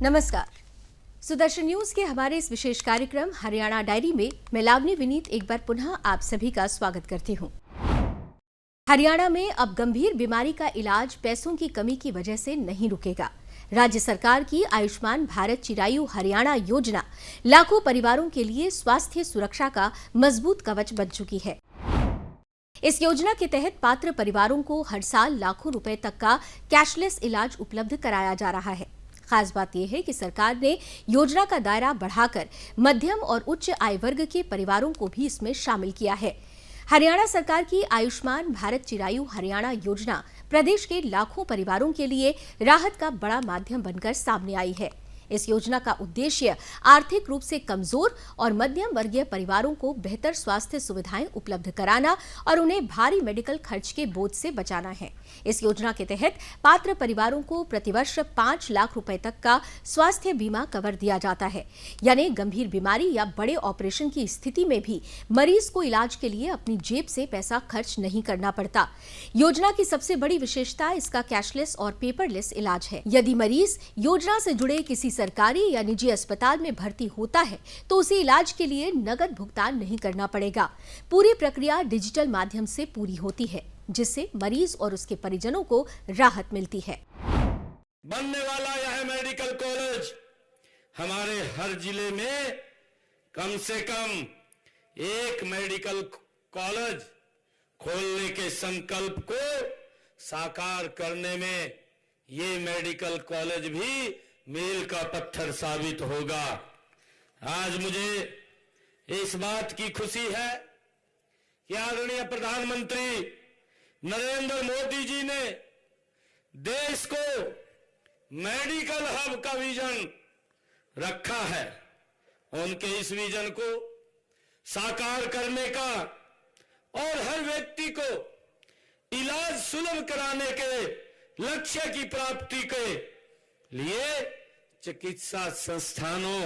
नमस्कार। सुदर्शन न्यूज के हमारे इस विशेष कार्यक्रम हरियाणा डायरी में मैं लावनी विनीत एक बार पुनः आप सभी का स्वागत करती हूं। हरियाणा में अब गंभीर बीमारी का इलाज पैसों की कमी की वजह से नहीं रुकेगा। राज्य सरकार की आयुष्मान भारत चिरायु हरियाणा योजना लाखों परिवारों के लिए स्वास्थ्य सुरक्षा का मजबूत कवच बन चुकी है। इस योजना के तहत पात्र परिवारों को हर साल लाखों रुपए तक का कैशलेस इलाज उपलब्ध कराया जा रहा है। खास बात यह है कि सरकार ने योजना का दायरा बढ़ाकर मध्यम और उच्च आय वर्ग के परिवारों को भी इसमें शामिल किया है। हरियाणा सरकार की आयुष्मान भारत चिरायु हरियाणा योजना प्रदेश के लाखों परिवारों के लिए राहत का बड़ा माध्यम बनकर सामने आई है। इस योजना का उद्देश्य आर्थिक रूप से कमजोर और मध्यम वर्गीय परिवारों को बेहतर स्वास्थ्य सुविधाएं उपलब्ध कराना और उन्हें भारी मेडिकल खर्च के बोझ से बचाना है। इस योजना के तहत पात्र परिवारों को प्रतिवर्ष 5 लाख रुपए तक का स्वास्थ्य बीमा कवर दिया जाता है, यानी गंभीर बीमारी या बड़े ऑपरेशन की स्थिति में भी मरीज को इलाज के लिए अपनी जेब से पैसा खर्च नहीं करना पड़ता। योजना की सबसे बड़ी विशेषता इसका कैशलेस और पेपरलेस इलाज है। यदि मरीज योजना से जुड़े किसी सरकारी या निजी अस्पताल में भर्ती होता है तो उसे इलाज के लिए नगद भुगतान नहीं करना पड़ेगा। पूरी प्रक्रिया डिजिटल माध्यम से पूरी होती है, जिससे मरीज और उसके परिजनों को राहत मिलती है। बनने वाला यह मेडिकल कॉलेज हमारे हर जिले में कम से कम एक मेडिकल कॉलेज खोलने के संकल्प को साकार करने में ये मेडिकल कॉलेज भी मील का पत्थर साबित होगा। आज मुझे इस बात की खुशी है कि आदरणीय प्रधानमंत्री नरेंद्र मोदी जी ने देश को मेडिकल हब का विजन रखा है। उनके इस विजन को साकार करने का और हर व्यक्ति को इलाज सुलभ कराने के लक्ष्य की प्राप्ति के लिए चिकित्सा संस्थानों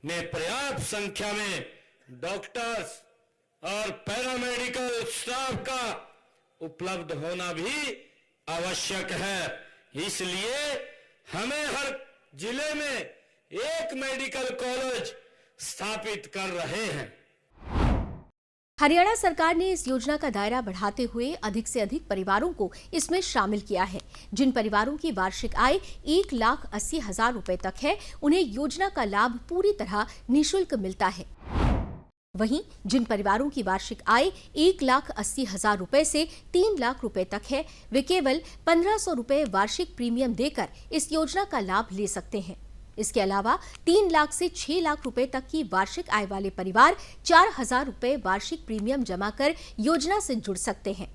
में पर्याप्त संख्या में डॉक्टर्स और पैरामेडिकल स्टाफ का उपलब्ध होना भी आवश्यक है। इसलिए हमें हर जिले में एक मेडिकल कॉलेज स्थापित कर रहे हैं। हरियाणा सरकार ने इस योजना का दायरा बढ़ाते हुए अधिक से अधिक परिवारों को इसमें शामिल किया है। जिन परिवारों की वार्षिक आय 1,80,000 रुपए तक है, उन्हें योजना का लाभ पूरी तरह निःशुल्क मिलता है। वहीं जिन परिवारों की वार्षिक आय 1,80,000 रुपए से 3 लाख रुपए तक है, वे केवल 1,500 रुपए वार्षिक प्रीमियम देकर इस योजना का लाभ ले सकते हैं। इसके अलावा 3 लाख से 6 लाख रुपए तक की वार्षिक आय वाले परिवार 4,000 रुपए वार्षिक प्रीमियम जमा कर योजना से जुड़ सकते हैं।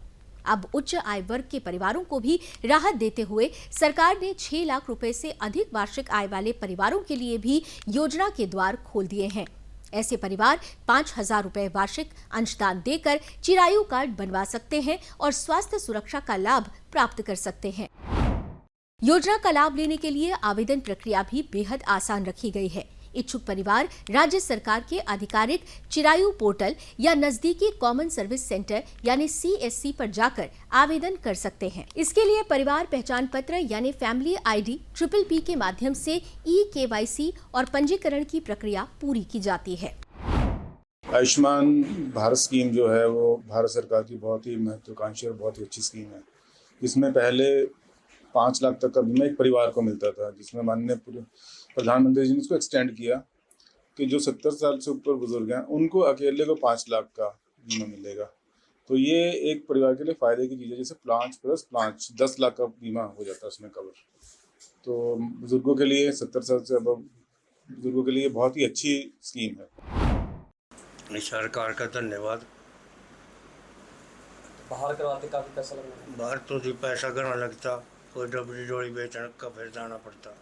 अब उच्च आय वर्ग के परिवारों को भी राहत देते हुए सरकार ने 6 लाख रुपए से अधिक वार्षिक आय वाले परिवारों के लिए भी योजना के द्वार खोल दिए हैं। ऐसे परिवार 5,000 रुपए वार्षिक अंशदान देकर चिरायु कार्ड बनवा सकते हैं और स्वास्थ्य सुरक्षा का लाभ प्राप्त कर सकते हैं। योजना का लाभ लेने के लिए आवेदन प्रक्रिया भी बेहद आसान रखी गई है। इच्छुक परिवार राज्य सरकार के आधिकारिक चिरायु पोर्टल या नजदीकी कॉमन सर्विस सेंटर यानी CSC पर जाकर आवेदन कर सकते हैं। इसके लिए परिवार पहचान पत्र यानी फैमिली ID PPP के माध्यम से eKYC और पंजीकरण की प्रक्रिया पूरी की जाती है। आयुष्मान भारत स्कीम जो है वो भारत सरकार की बहुत ही महत्वाकांक्षी और बहुत ही अच्छी स्कीम है। इसमें पहले 5 लाख तक का बीमा एक परिवार को मिलता था, जिसमें माननीय प्रधानमंत्री जी ने इसको एक्सटेंड किया कि जो 70 साल से ऊपर बुजुर्ग हैं उनको अकेले को 5 लाख का बीमा मिलेगा। तो ये एक परिवार के लिए फ़ायदे की चीज़ है। जैसे 5 प्लस 5 10 लाख का बीमा हो जाता है उसमें कवर। तो बुजुर्गों के लिए 70 साल से अब बुजुर्गों के लिए बहुत ही अच्छी स्कीम है। सरकार का धन्यवाद। बाहर करवाते काफी पैसा लगता है। बाहर तो जी पैसा घना लगता, कोई डबरी डोली बेचने का फिर जाना पड़ता।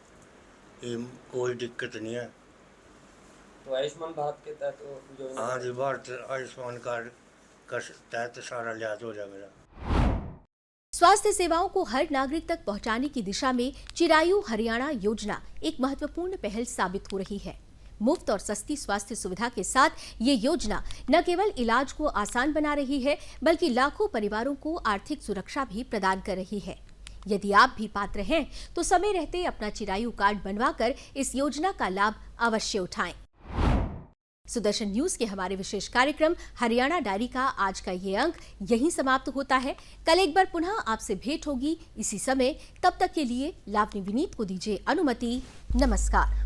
ये कोई दिक्कत नहीं है। तो आयुष्मान भारत के तहत जो हाँ जी, भारत आयुष्मान कार्ड का तहत सारा इलाज हो जाएगा। स्वास्थ्य सेवाओं को हर नागरिक तक पहुंचाने की दिशा में चिरायु हरियाणा योजना एक महत्वपूर्ण पहल साबित हो रही है। मुफ्त और सस्ती स्वास्थ्य सुविधा के साथ ये योजना न केवल इलाज को आसान बना रही है, बल्कि लाखों परिवारों को आर्थिक सुरक्षा भी प्रदान कर रही है। यदि आप भी पात्र हैं तो समय रहते अपना चिरायु कार्ड बनवाकर इस योजना का लाभ अवश्य उठाएं। सुदर्शन न्यूज के हमारे विशेष कार्यक्रम हरियाणा डायरी का आज का ये अंक यहीं समाप्त होता है। कल एक बार पुनः आपसे भेंट होगी इसी समय। तब तक के लिए लावनी विनीत को दीजिए अनुमति। नमस्कार।